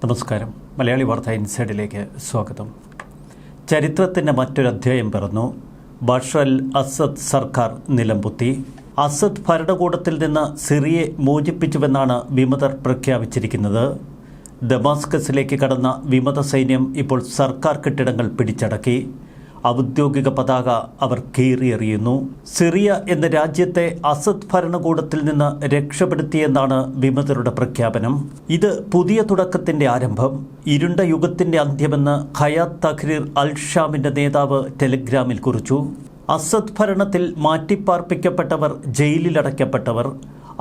നമസ്കാരം. മലയാളി വാർത്ത ഇൻസൈഡിലേക്ക് സ്വാഗതം. ചരിത്രത്തിൻ്റെ മറ്റൊരധ്യായം പിറന്നു. ബഷർ അൽ അസദ് സർക്കാർ നിലംപൊത്തി. അസദ് ഭരണകൂടത്തിൽ നിന്ന് സിറിയയെ മോചിപ്പിച്ചുവെന്നാണ് വിമതർ പ്രഖ്യാപിച്ചിരിക്കുന്നത്. ദമാസ്കസിലേക്ക് കടന്ന വിമത സൈന്യം ഇപ്പോൾ സർക്കാർ കെട്ടിടങ്ങൾ പിടിച്ചടക്കി. ഔദ്യോഗിക പതാക അവർ കീറിയെറിയുന്നു. സിറിയ എന്ന രാജ്യത്തെ അസദ് ഭരണകൂടത്തിൽ നിന്ന് രക്ഷപ്പെടുത്തിയെന്നാണ് വിമതരുടെ പ്രഖ്യാപനം. ഇത് പുതിയ തുടക്കത്തിൻ്റെ ആരംഭം, ഇരുണ്ട യുഗത്തിൻ്റെ അന്ത്യമെന്ന് ഹയാത്ത് തഹ്രീർ അൽ ഷാമിൻ്റെ നേതാവ് ടെലിഗ്രാമിൽ കുറിച്ചു. അസദ് ഭരണത്തിൽ മാറ്റിപ്പാർപ്പിക്കപ്പെട്ടവർ, ജയിലിലടയ്ക്കപ്പെട്ടവർ,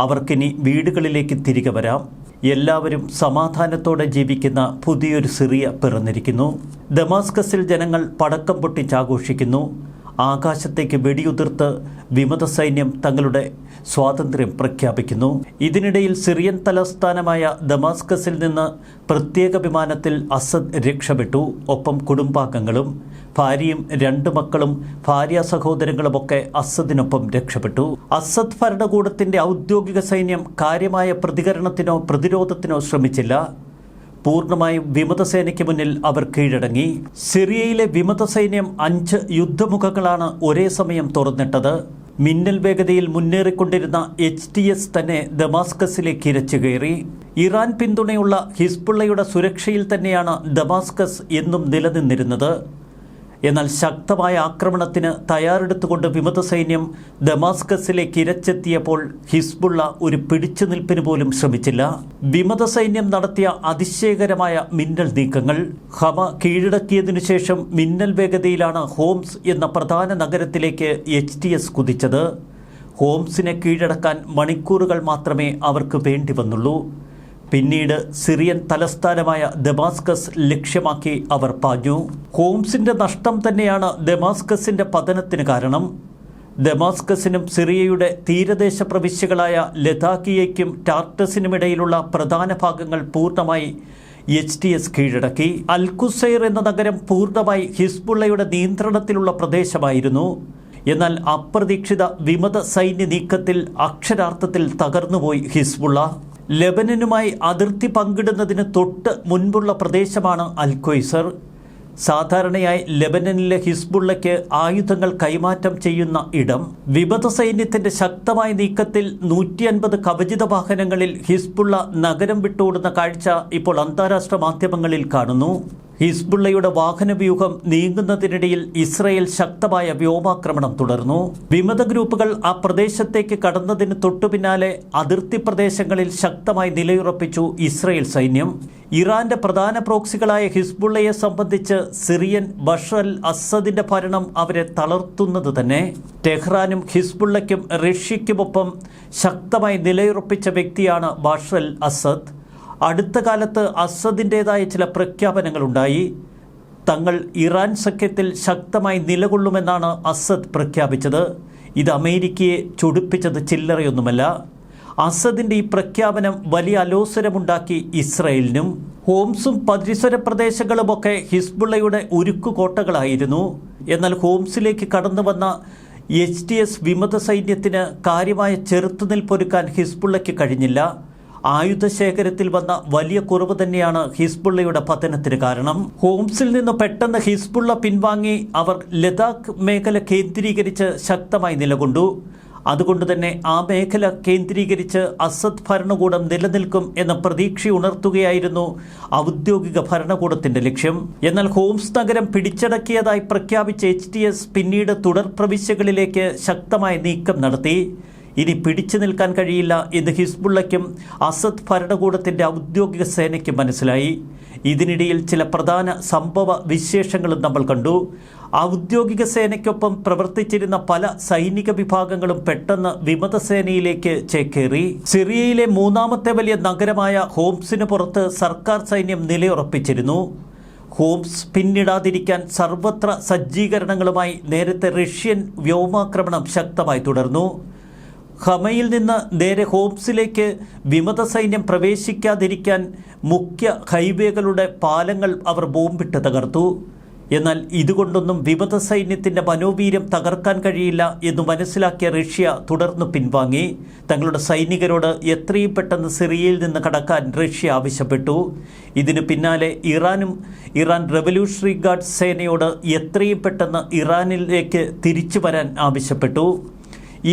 അവർക്കിനി വീടുകളിലേക്ക് തിരികെ വരാം. എല്ലാവരും സമാധാനത്തോടെ ജീവിക്കുന്ന പുതിയൊരു സിറിയ പിറന്നിരിക്കുന്നു. ദമാസ്കസിൽ ജനങ്ങൾ പടക്കം പൊട്ടിച്ചാഘോഷിക്കുന്നു. ആകാശത്തേക്ക് വെടിയുതിർത്ത് വിമത സൈന്യം തങ്ങളുടെ സ്വാതന്ത്ര്യം പ്രഖ്യാപിക്കുന്നു. ഇതിനിടയിൽ സിറിയൻ തലസ്ഥാനമായ ദമാസ്കസിൽ നിന്ന് പ്രത്യേക വിമാനത്തിൽ അസദ് രക്ഷപ്പെട്ടു. ഒപ്പം കുടുംബാംഗങ്ങളും, ഭാര്യയും 2 മക്കളും ഭാര്യ സഹോദരങ്ങളുമൊക്കെ അസദിനൊപ്പം രക്ഷപ്പെട്ടു. അസദ് ഭരണകൂടത്തിൻ്റെ ഔദ്യോഗിക സൈന്യം കാര്യമായ പ്രതികരണത്തിനോ പ്രതിരോധത്തിനോ ശ്രമിച്ചില്ല. പൂർണ്ണമായും വിമതസേനയ്ക്ക് മുന്നിൽ അവർ കീഴടങ്ങി. സിറിയയിലെ വിമത സൈന്യം 5 യുദ്ധമുഖങ്ങളാണ് ഒരേ സമയം തുറന്നിട്ടത്. മിന്നൽ വേഗതയിൽ മുന്നേറിക്കൊണ്ടിരുന്ന HTS തന്നെ ദമാസ്കസിലേക്ക് ഇരച്ചുകയറി. ഇറാൻ പിന്തുണയുള്ള ഹിസ്ബുള്ളയുടെ സുരക്ഷയിൽ തന്നെയാണ് ദമാസ്കസ് എന്നും നിലനിന്നിരുന്നത്. എന്നാൽ ശക്തമായ ആക്രമണത്തിന് തയ്യാറെടുത്തുകൊണ്ട് വിമത സൈന്യം ദമാസ്കസിലേക്ക് ഇരച്ചെത്തിയപ്പോൾ ഹിസ്ബുള്ള ഒരു പിടിച്ചുനിൽപ്പിന് പോലും ശ്രമിച്ചില്ല. വിമത സൈന്യം നടത്തിയ അതിശയകരമായ മിന്നൽ നീക്കങ്ങൾ. ഹമ കീഴടക്കിയതിനു ശേഷം മിന്നൽ വേഗതയിലാണ് ഹോംസ് എന്ന പ്രധാന നഗരത്തിലേക്ക് HTS കുതിച്ചത്. ഹോംസിനെ കീഴടക്കാൻ മണിക്കൂറുകൾ മാത്രമേ അവർക്ക് വേണ്ടി വന്നുള്ളൂ. പിന്നീട് സിറിയൻ തലസ്ഥാനമായ ദമാസ്കസ് ലക്ഷ്യമാക്കി അവർ പാഞ്ഞു. ഹോംസിന്റെ നഷ്ടം തന്നെയാണ് ദമാസ്കസിന്റെ പതനത്തിന് കാരണം. ദമാസ്കസിനും സിറിയയുടെ തീരദേശ പ്രവിശ്യകളായ ലതാക്കിയയ്ക്കും ടാർട്ടസിനുമിടയിലുള്ള പ്രധാന ഭാഗങ്ങൾ പൂർണ്ണമായി HTS കീഴടക്കി. അൽഖുസൈർ എന്ന നഗരം പൂർണ്ണമായി ഹിസ്ബുള്ളയുടെ നിയന്ത്രണത്തിലുള്ള പ്രദേശമായിരുന്നു. എന്നാൽ അപ്രതീക്ഷിത വിമത സൈന്യ നീക്കത്തിൽ അക്ഷരാർത്ഥത്തിൽ തകർന്നുപോയി ഹിസ്ബുള്ള. ലെബനനുമായി അതിർത്തി പങ്കിടുന്നതിന് തൊട്ട് മുൻപുള്ള പ്രദേശമാണ് അൽഖ്വയ്സർ. സാധാരണയായി ലെബനനിലെ ഹിസ്ബുള്ളയ്ക്ക് ആയുധങ്ങൾ കൈമാറ്റം ചെയ്യുന്ന ഇടം. വിമത സൈന്യത്തിന്റെ ശക്തമായ നീക്കത്തിൽ 150 കവചിത വാഹനങ്ങളിൽ ഹിസ്ബുള്ള നഗരം വിട്ടോടുന്ന കാഴ്ച ഇപ്പോൾ അന്താരാഷ്ട്ര മാധ്യമങ്ങളിൽ കാണുന്നു. ഹിസ്ബുള്ളയുടെ വാഹനവ്യൂഹം നീങ്ങുന്നതിനിടയിൽ ഇസ്രയേൽ ശക്തമായ വ്യോമാക്രമണം തുടർന്നു. വിമത ഗ്രൂപ്പുകൾ ആ പ്രദേശത്തേക്ക് കടന്നതിന് തൊട്ടുപിന്നാലെ അതിർത്തി പ്രദേശങ്ങളിൽ ശക്തമായി നിലയുറപ്പിച്ചു ഇസ്രയേൽ സൈന്യം. ഇറാന്റെ പ്രധാന പ്രോക്സികളായ ഹിസ്ബുള്ളയെ സംബന്ധിച്ച് സിറിയൻ ബഷർ അൽ അസദിന്റെ ഭരണം അവരെ തളർത്തുന്നത് തന്നെ. ടെഹ്റാനും ഹിസ്ബുള്ളയ്ക്കും റഷ്യയ്ക്കുമൊപ്പം ശക്തമായി നിലയുറപ്പിച്ച വ്യക്തിയാണ് ബഷർ അൽ അസദ്. അടുത്ത കാലത്ത് അസദിൻ്റേതായ ചില പ്രഖ്യാപനങ്ങളുണ്ടായി. തങ്ങൾ ഇറാൻ സഖ്യത്തിൽ ശക്തമായി നിലകൊള്ളുമെന്നാണ് അസദ് പ്രഖ്യാപിച്ചത്. ഇത് അമേരിക്കയെ ചൊടിപ്പിച്ചത് ചില്ലറയൊന്നുമല്ല. അസദിൻ്റെ ഈ പ്രഖ്യാപനം വലിയ അലോസരമുണ്ടാക്കി ഇസ്രയേലിനും. ഹോംസും പരിസര പ്രദേശങ്ങളുമൊക്കെ ഹിസ്ബുള്ളയുടെ ഉരുക്കുകോട്ടകളായിരുന്നു. എന്നാൽ ഹോംസിലേക്ക് കടന്നു വന്ന HTS വിമത സൈന്യത്തിന് കാര്യമായ ചെറുത്തുനിൽപ്പൊരുക്കാൻ ഹിസ്ബുള്ളയ്ക്ക് കഴിഞ്ഞില്ല. ആയുധശേഖരത്തിൽ വന്ന വലിയ കുറവ് തന്നെയാണ് ഹിസ്ബുള്ളയുടെ പതനത്തിന് കാരണം. ഹോംസിൽ നിന്ന് പെട്ടെന്ന് ഹിസ്ബുള്ള പിൻവാങ്ങി അവർ ലഡാക്ക് മേഖല കേന്ദ്രീകരിച്ച് ശക്തമായി നിലകൊണ്ടു. അതുകൊണ്ട് തന്നെ ആ മേഖല കേന്ദ്രീകരിച്ച് അസദ് ഭരണകൂടം നിലനിൽക്കും എന്ന പ്രതീക്ഷ ഉണർത്തുകയായിരുന്നു ഔദ്യോഗിക ഭരണകൂടത്തിന്റെ ലക്ഷ്യം. എന്നാൽ ഹോംസ് നഗരം പിടിച്ചടക്കിയതായി പ്രഖ്യാപിച്ച HTS പിന്നീട് തുടർ പ്രവിശ്യകളിലേക്ക് ശക്തമായ നീക്കം നടത്തി. ഇനി പിടിച്ചു നിൽക്കാൻ കഴിയില്ല എന്ന് ഹിസ്ബുള്ളയ്ക്കും അസദ് ഭരണകൂടത്തിൻ്റെ ഔദ്യോഗിക സേനയ്ക്കും മനസ്സിലായി. ഇതിനിടയിൽ ചില പ്രധാന സംഭവ വിശേഷങ്ങളും നമ്മൾ കണ്ടു. ഔദ്യോഗിക സേനയ്ക്കൊപ്പം പ്രവർത്തിച്ചിരുന്ന പല സൈനിക വിഭാഗങ്ങളും പെട്ടെന്ന് വിമത സേനയിലേക്ക് ചേക്കേറി. സിറിയയിലെ 3ാമത്തെ വലിയ നഗരമായ ഹോംസിന് പുറത്ത് സർക്കാർ സൈന്യം നിലയുറപ്പിച്ചിരുന്നു. ഹോംസ് പിന്നിടാതിരിക്കാൻ സർവത്ര സജ്ജീകരണങ്ങളുമായി നേരത്തെ റഷ്യൻ വ്യോമാക്രമണം ശക്തമായി തുടർന്നു. ഹമയിൽ നിന്ന് നേരെ ഹോംസിലേക്ക് വിമത സൈന്യം പ്രവേശിക്കാതിരിക്കാൻ മുഖ്യ ഹൈവേകളുടെ പാലങ്ങൾ അവർ ബോംബിട്ട് തകർത്തു. എന്നാൽ ഇതുകൊണ്ടൊന്നും വിമത സൈന്യത്തിൻ്റെ മനോവീര്യം തകർക്കാൻ കഴിയില്ല എന്ന് മനസ്സിലാക്കിയ റഷ്യ തുടർന്ന് പിൻവാങ്ങി. തങ്ങളുടെ സൈനികരോട് എത്രയും പെട്ടെന്ന് സിറിയയിൽ നിന്ന് കടക്കാൻ റഷ്യ ആവശ്യപ്പെട്ടു. ഇതിനു പിന്നാലെ ഇറാൻ റവല്യൂഷണറി ഗാർഡ് സേനയോട് എത്രയും പെട്ടെന്ന് ഇറാനിലേക്ക് തിരിച്ചു വരാൻ ആവശ്യപ്പെട്ടു.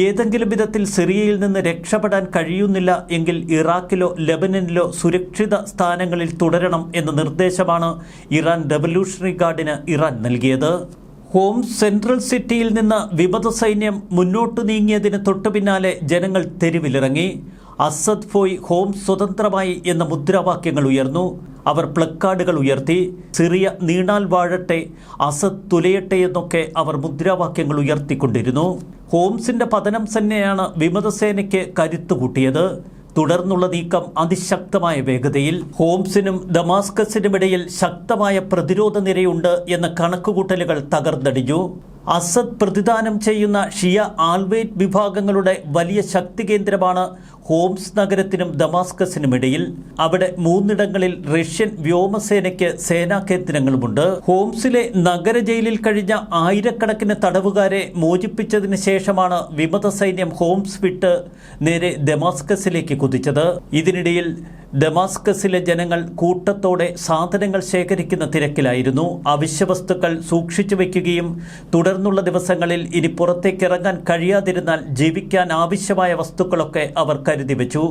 ഏതെങ്കിലും വിധത്തിൽ സിറിയയിൽ നിന്ന് രക്ഷപ്പെടാൻ കഴിയുന്നില്ല എങ്കിൽ ഇറാഖിലോ ലെബനനിലോ സുരക്ഷിത സ്ഥാനങ്ങളിൽ തുടരണം എന്ന നിർദ്ദേശമാണ് ഇറാൻ റവല്യൂഷണറി ഗാർഡിന് ഇറാൻ നൽകിയത്. ഹോംസ് സെൻട്രൽ സിറ്റിയിൽ നിന്ന് വിമത സൈന്യം മുന്നോട്ടു നീങ്ങിയതിന് തൊട്ടു പിന്നാലെ ജനങ്ങൾ തെരുവിലിറങ്ങി. അസദ് പോയി, ഹോംസ് സ്വതന്ത്രമായി എന്ന മുദ്രാവാക്യങ്ങൾ ഉയർന്നു. അവർ പ്ലക്കാർഡുകൾ ഉയർത്തി. സിറിയ നീണാൽ വാഴട്ടെ, അസദ് തുലയട്ടെ എന്നൊക്കെ അവർ മുദ്രാവാക്യങ്ങൾ ഉയർത്തിക്കൊണ്ടിരുന്നു. ഹോംസിന്റെ പതനം തന്നെയാണ് വിമതസേനയ്ക്ക് കരുത്തുകൂട്ടിയത്. തുടർന്നുള്ള നീക്കം അതിശക്തമായ വേഗതയിൽ. ഹോംസിനും ദമാസ്കസിനുമിടയിൽ ശക്തമായ പ്രതിരോധ നിരയുണ്ട് എന്ന കണക്കുകൂട്ടലുകൾ തകർന്നടിഞ്ഞു. അസദ് പ്രതിദാനം ചെയ്യുന്ന ഷിയ ആൽവൈറ്റ് വിഭാഗങ്ങളുടെ വലിയ ശക്തി കേന്ദ്രമാണ് ഹോംസ് നഗരത്തിനും ദമാസ്കസിനുമിടയിൽ. അവിടെ 3 ഇടങ്ങളിൽ റഷ്യൻ വ്യോമസേനയ്ക്ക് സേനാ കേന്ദ്രങ്ങളുമുണ്ട്. ഹോംസിലെ നഗര ജയിലിൽ കഴിഞ്ഞ ആയിരക്കണക്കിന് തടവുകാരെ മോചിപ്പിച്ചതിന് ശേഷമാണ് വിമത സൈന്യം ഹോംസ് വിട്ട് നേരെ ദമാസ്കസിലേക്ക് കുതിച്ചത്. ഇതിനിടയിൽ ദമാസ്കസിലെ ജനങ്ങൾ കൂട്ടത്തോടെ സാധനങ്ങൾ ശേഖരിക്കുന്ന തിരക്കിലായിരുന്നു. അവശ്യവസ്തുക്കൾ സൂക്ഷിച്ചു വയ്ക്കുകയും തുടർന്നുള്ള ദിവസങ്ങളിൽ ഇനി പുറത്തേക്കിറങ്ങാൻ കഴിയാതിരുന്നാൽ ജീവിക്കാൻ ആവശ്യമായ വസ്തുക്കളൊക്കെ അവർ കരുതി വെച്ചു.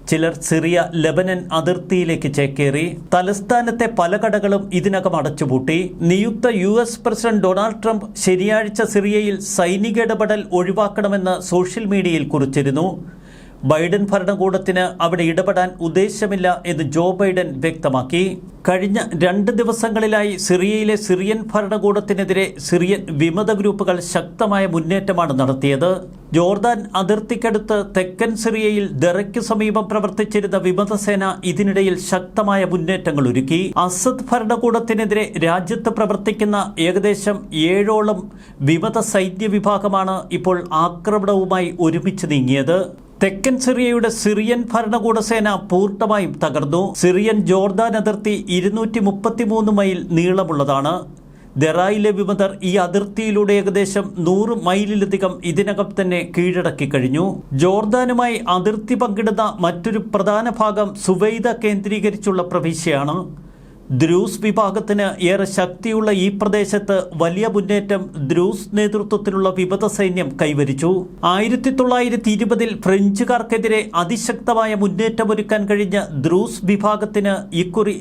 ചിലർ സിറിയ ലെബനൻ അതിർത്തിയിലേക്ക് ചേക്കേറി. തലസ്ഥാനത്തെ പല കടകളും ഇതിനകം അടച്ചുപൂട്ടി. നിയുക്ത US പ്രസിഡന്റ് ഡൊണാൾഡ് ട്രംപ് ശനിയാഴ്ച സിറിയയിൽ സൈനിക ഇടപെടൽ ഒഴിവാക്കണമെന്ന് സോഷ്യൽ മീഡിയയിൽ കുറിച്ചിരുന്നു. ബൈഡൻ ഭരണകൂടത്തിന് അവിടെ ഇടപെടാൻ ഉദ്ദേശമില്ല എന്ന് ജോ ബൈഡൻ വ്യക്തമാക്കി. കഴിഞ്ഞ 2 ദിവസങ്ങളിലായി സിറിയയിലെ സിറിയൻ ഭരണകൂടത്തിനെതിരെ സിറിയൻ വിമത ഗ്രൂപ്പുകൾ ശക്തമായ മുന്നേറ്റമാണ് നടത്തിയത്. ജോർദാൻ അതിർത്തിക്കടുത്ത് തെക്കൻ സിറിയയിൽ ദറയ്ക്ക് സമീപം പ്രവർത്തിച്ചിരുന്ന വിമതസേന ഇതിനിടയിൽ ശക്തമായ മുന്നേറ്റങ്ങൾ ഒരുക്കി. അസദ് ഭരണകൂടത്തിനെതിരെ രാജ്യത്ത് പ്രവർത്തിക്കുന്ന ഏകദേശം 7ഓളം വിമത സൈന്യ വിഭാഗമാണ് ഇപ്പോൾ ആക്രമണവുമായി ഒരുമിച്ച് നീങ്ങിയത്. തെക്കൻ സിറിയയുടെ സിറിയൻ ഭരണകൂട സേന പൂർണ്ണമായും തകർന്നു. സിറിയൻ ജോർദാൻ അതിർത്തി 233 മൈൽ നീളമുള്ളതാണ്. ദറായിലെ വിമതർ ഈ അതിർത്തിയിലൂടെ ഏകദേശം 100 മൈലിലധികം ഇതിനകം തന്നെ കീഴടക്കി കഴിഞ്ഞു. ജോർദാനുമായി അതിർത്തി പങ്കിടുന്ന മറ്റൊരു പ്രധാന ഭാഗം സുവൈദ കേന്ദ്രീകരിച്ചുള്ള പ്രവിശ്യയാണ്. ദ്രൂസ് വിഭാഗത്തിന് ഏറെ ശക്തിയുള്ള ഈ പ്രദേശത്ത് വലിയ മുന്നേറ്റം ദ്രൂസ് നേതൃത്വത്തിലുള്ള വിമത സൈന്യം കൈവരിച്ചു. 1920-ൽ ഫ്രഞ്ചുകാർക്കെതിരെ അതിശക്തമായ മുന്നേറ്റമൊരുക്കാൻ കഴിഞ്ഞ ദ്രൂസ് വിഭാഗത്തിന് ഇക്കുറി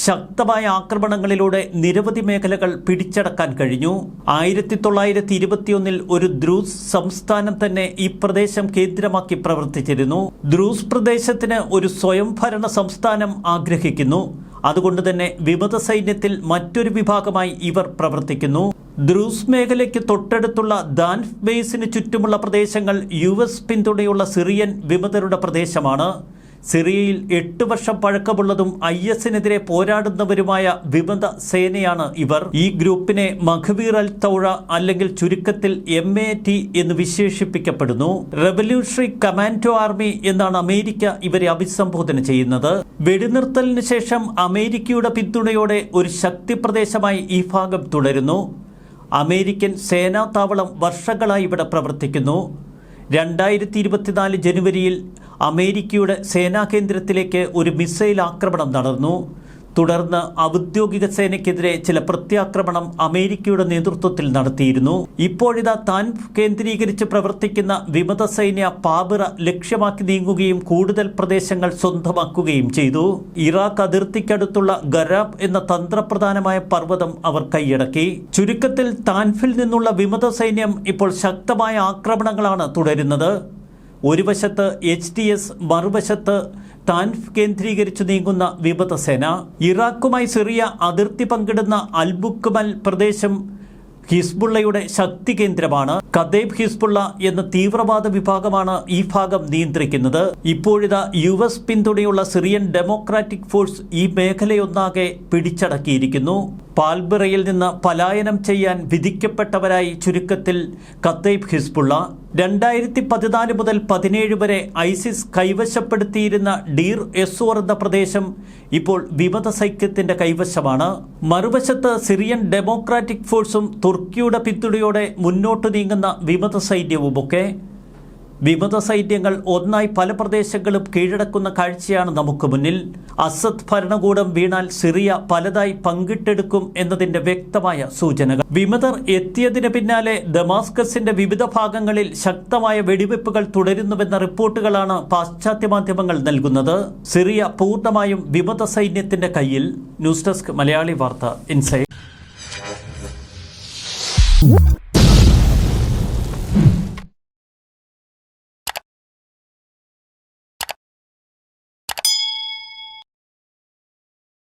ശക്തമായ ആക്രമണങ്ങളിലൂടെ നിരവധി മേഖലകൾ പിടിച്ചടക്കാൻ കഴിഞ്ഞു. 1921-ൽ ഒരു ദ്രൂസ് സംസ്ഥാനം തന്നെ ഈ പ്രദേശം കേന്ദ്രമാക്കി പ്രവർത്തിച്ചിരുന്നു. ദ്രൂസ് പ്രദേശത്തിന് ഒരു സ്വയംഭരണ സംസ്ഥാനം ആഗ്രഹിക്കുന്നു. അതുകൊണ്ട് തന്നെ വിമത സൈന്യത്തിൽ മറ്റൊരു വിഭാഗമായി ഇവർ പ്രവർത്തിക്കുന്നു. ദ്രൂസ് മേഖലയ്ക്ക് തൊട്ടടുത്തുള്ള ദാൻഫ് ബേസിന് ചുറ്റുമുള്ള പ്രദേശങ്ങൾ US പിന്തുണയുള്ള സിറിയൻ വിമതരുടെ പ്രദേശമാണ്. സിറിയയിൽ 8 വർഷം പഴക്കമുള്ളതും ISനെതിരെ പോരാടുന്നവരുമായ വിമത സേനയാണ് ഇവർ. ഈ ഗ്രൂപ്പിനെ മഖ്വീർ അൽ തൗഴ അല്ലെങ്കിൽ ചുരുക്കത്തിൽ MAT എന്ന് വിശേഷിപ്പിക്കപ്പെടുന്നു. റവല്യൂഷണറി കമാൻഡോ ആർമി എന്നാണ് അമേരിക്ക ഇവരെ അഭിസംബോധന ചെയ്യുന്നത്. വെടിനിർത്തലിന് ശേഷം അമേരിക്കയുടെ പിന്തുണയോടെ ഒരു ശക്തി പ്രദേശമായി ഈ ഭാഗം തുടരുന്നു. അമേരിക്കൻ സേനാ താവളം വർഷങ്ങളായി ഇവിടെ പ്രവർത്തിക്കുന്നു. 2024 ജനുവരിയിൽ അമേരിക്കയുടെ സേനാ കേന്ദ്രത്തിലേക്ക് ഒരു മിസൈൽ ആക്രമണം നടന്നു. തുടർന്ന് ഔദ്യോഗിക സേനയ്ക്കെതിരെ ചില പ്രത്യാക്രമണം അമേരിക്കയുടെ നേതൃത്വത്തിൽ നടത്തിയിരുന്നു. ഇപ്പോഴിതാ താൻ കേന്ദ്രീകരിച്ച് പ്രവർത്തിക്കുന്ന വിമത സൈന്യ പാബിറ ലക്ഷ്യമാക്കി നീങ്ങുകയും കൂടുതൽ പ്രദേശങ്ങൾ സ്വന്തമാക്കുകയും ചെയ്തു. ഇറാഖ് അതിർത്തിക്കടുത്തുള്ള ഗരാബ് എന്ന തന്ത്രപ്രധാനമായ പർവ്വതം അവർ കൈയടക്കി. ചുരുക്കത്തിൽ താൻഫിൽ നിന്നുള്ള വിമത സൈന്യം ഇപ്പോൾ ശക്തമായ ആക്രമണങ്ങളാണ് തുടരുന്നത്. ഒരു വശത്ത് HTS, മറുവശത്ത് താൻഫ് കേന്ദ്രീകരിച്ചു നീങ്ങുന്ന വിമത സേന. ഇറാഖുമായി സിറിയ അതിർത്തി പങ്കിടുന്ന അൽബുക്മൽ പ്രദേശം ഹിസ്ബുള്ളയുടെ ശക്തി കേന്ദ്രമാണ്. കദേബ് ഹിസ്ബുള്ള എന്ന തീവ്രവാദ വിഭാഗമാണ് ഈ ഭാഗം നിയന്ത്രിക്കുന്നത്. ഇപ്പോഴിതാ US പിന്തുണയുള്ള സിറിയൻ ഡെമോക്രാറ്റിക് ഫോഴ്സ് ഈ മേഖലയൊന്നാകെ പിടിച്ചടക്കിയിരിക്കുന്നു. പാൽബിറയിൽ നിന്ന് പലായനം ചെയ്യാൻ വിധിക്കപ്പെട്ടവരായി ചുരുക്കത്തിൽ കത്തൈബ് ഹിസ്ബുള്ള. 2014 മുതൽ 17 വരെ ഐസിസ് കൈവശപ്പെടുത്തിയിരുന്ന ഡീർ എസ്സോർ എന്ന പ്രദേശം ഇപ്പോൾ വിമത സൈന്യത്തിന്റെ കൈവശമാണ്. മറുവശത്ത് സിറിയൻ ഡെമോക്രാറ്റിക് ഫോഴ്സും തുർക്കിയുടെ പിന്തുണയോടെ മുന്നോട്ട് നീങ്ങുന്ന വിമത സൈന്യവുമൊക്കെ. വിമത സൈന്യങ്ങൾ ഒന്നായി പല പ്രദേശങ്ങളും കീഴടക്കുന്ന കാഴ്ചയാണ് നമുക്ക് മുന്നിൽ. അസദ് ഭരണകൂടം വീണാൽ സിറിയ പലതായി പങ്കിട്ടെടുക്കും എന്നതിന്റെ വ്യക്തമായ സൂചനകൾ. വിമതർ എത്തിയതിന് പിന്നാലെ ദമാസ്കസിന്റെ വിവിധ ഭാഗങ്ങളിൽ ശക്തമായ വെടിവെപ്പുകൾ തുടരുന്നുവെന്ന റിപ്പോർട്ടുകളാണ് പാശ്ചാത്യ മാധ്യമങ്ങൾ നൽകുന്നത്. സിറിയ പൂർണ്ണമായും വിമത സൈന്യത്തിന്റെ കയ്യിൽ. ന്യൂസ് ഡെസ്ക് മലയാളി വാർത്ത ഇൻസൈഡ്.